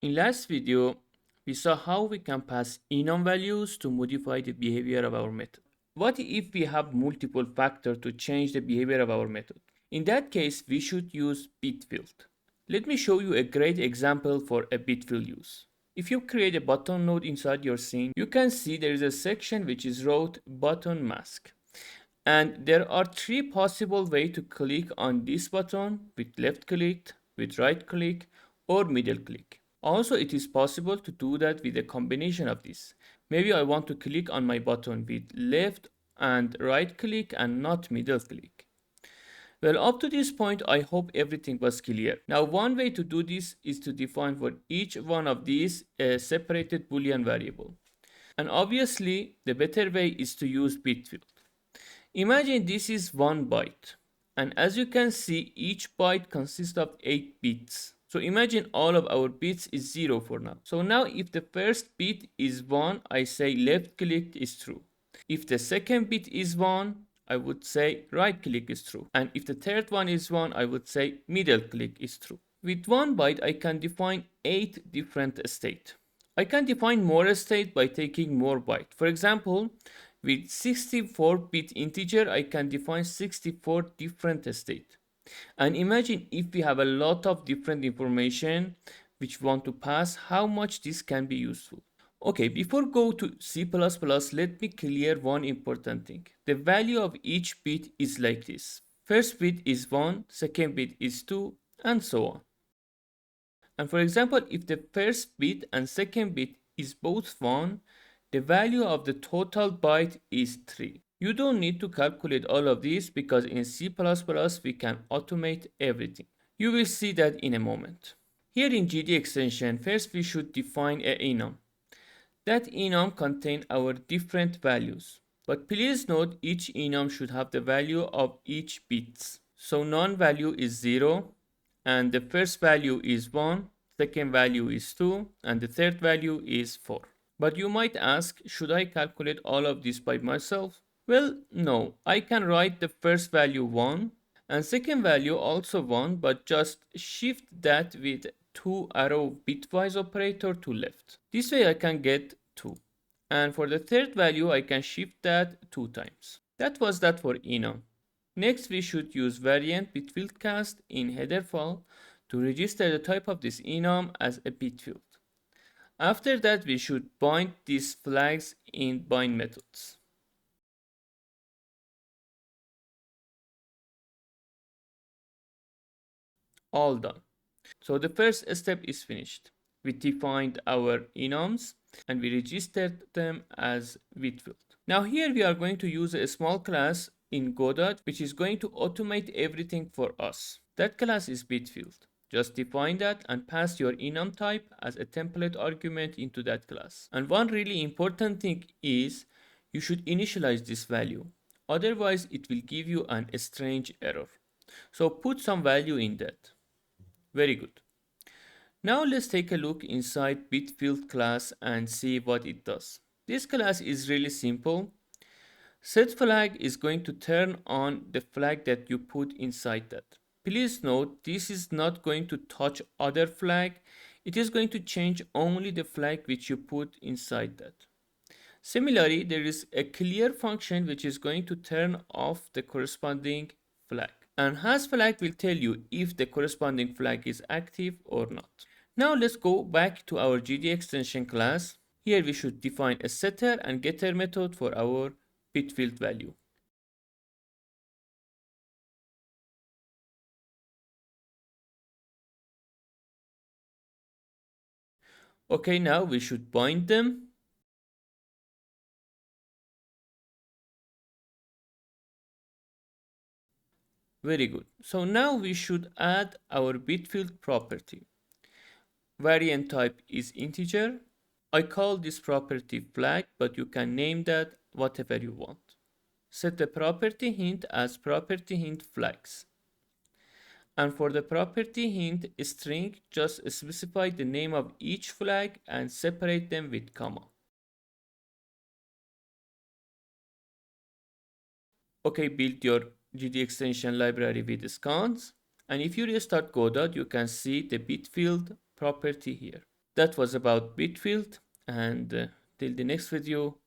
In last video, we saw how we can pass enum values to modify the behavior of our method. What if we have multiple factors to change the behavior of our method? In that case, we should use BitField. Let me show you a great example for a BitField use. If you create a button node inside your scene, you can see there is a section which is wrote button mask. And there are three possible ways to click on this button: with left click, with right click, or middle click. Also, it is possible to do that with a combination of this. Maybe I want to click on my button with left and right click and not middle click. Well, up to this point, I hope everything was clear. Now, one way to do this is to define for each one of these a separated Boolean variable. And obviously, the better way is to use BitField. Imagine this is 1 byte. And as you can see, each byte consists of 8 bits. So imagine all of our bits is 0 for now. So now if the first bit is 1, I say left click is true. If the second bit is 1, I would say right click is true. And if the third one is 1, I would say middle click is true. With 1 byte, I can define 8 different states. I can define more state by taking more byte. For example, with 64-bit integer, I can define 64 different states. And imagine if we have a lot of different information which we want to pass, how much this can be useful. Okay, before go to C++, let me clear one important thing. The value of each bit is like this. First bit is 1, second bit is 2, and so on. And for example, if the first bit and second bit is both 1, the value of the total byte is 3. You don't need to calculate all of this because in C++ we can automate everything. You will see that in a moment. Here in GDExtension, first we should define an enum. That enum contains our different values. But please note each enum should have the value of each bits. So non-value is 0, and the first value is 1, second value is 2, and the third value is 4. But you might ask, should I calculate all of this by myself? Well, no. I can write the first value 1 and second value also 1, but just shift that with 2 arrow bitwise operator to left. This way I can get 2. And for the third value, I can shift that 2 times. That was that for enum. Next, we should use variant BitField cast in header file to register the type of this enum as a BitField. After that, we should bind these flags in bind methods. All done. So the first step is finished. We defined our enums and we registered them as BitField. Now here we are going to use a small class in Godot which is going to automate everything for us. That class is BitField. Just define that and pass your enum type as a template argument into that class. And one really important thing is you should initialize this value. Otherwise it will give you a strange error. So put some value in that. Very good. Now let's take a look inside BitField class and see what it does. This class is really simple. setFlag is going to turn on the flag that you put inside that. Please note this is not going to touch other flag. It is going to change only the flag which you put inside that. Similarly, there is a clear function which is going to turn off the corresponding flag. And hasFlag will tell you if the corresponding flag is active or not. Now let's go back to our GDExtension class. Here we should define a setter and getter method for our BitField value. Okay, now we should bind them. Very good. So now we should add our BitField property. Variant type is integer. I call this property flag, but you can name that whatever you want. Set the property hint as property hint flags. And for the property hint string, just specify the name of each flag and separate them with comma. Okay, build your GDExtension library with scans. And if you restart Godot, you can see the BitField property here. That was about BitField, and till the next video,